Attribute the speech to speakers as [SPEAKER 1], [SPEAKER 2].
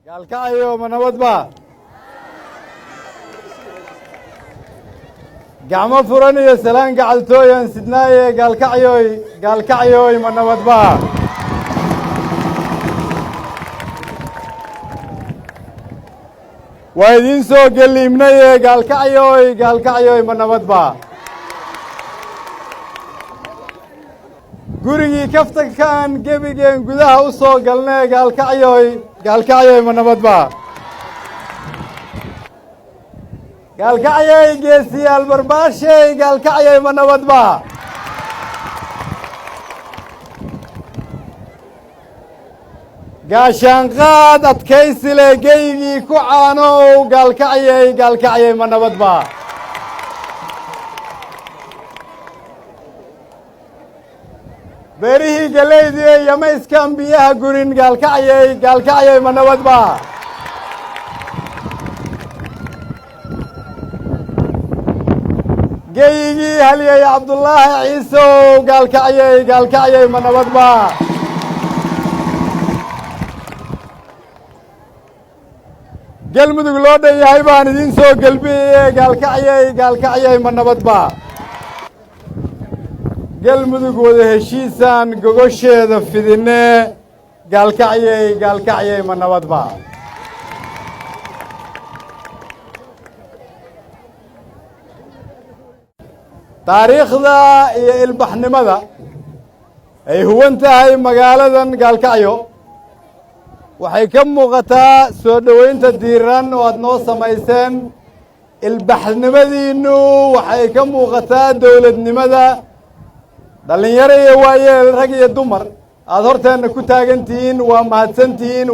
[SPEAKER 1] gaalkacyo ma nabad ba gacmo furan iyo salaan gacaltooyan sidnaaye gaalkacyoy ma nabad ba waa idiin soo geliibnaye gaalkacyoy ma nabad ba gurigii kaftankaan gebigeen gudaha u soo galnee gaalkacyoy ma nabad ba gaalkacyoy geesiyaal barbaashey gaalkacyoy ma nabad ba gaashaanqaad adkaysile geygii ku caanow gaalkacyoy ma nabad ba beerihii galeydii yamayskan biyaha gurin gaalkacyoy ma nabad ba geygii haliyey cabdullaahi ciisow gaalkacyoy ma nabad ba galmudug loo dhan yahay baan idiin soo gelbiyeye gaalkacyoy ma nabad ba galmudug wada heshiisaan gogosheeda fidine gaalkacyoy ma nabad ba taariikhda iyo ilbaxnimada ay huwan tahay magaaladan gaalkacyo waxay ka muuqataa soo dhoweynta diiran oo aad noo samayseen ilbaxnimadiinnu waxay ka muuqataa dowladnimada dhallinyaro iyo waayeel rag iyo dumar aad horteenna ku taagan tihiin waa mahadsantihiin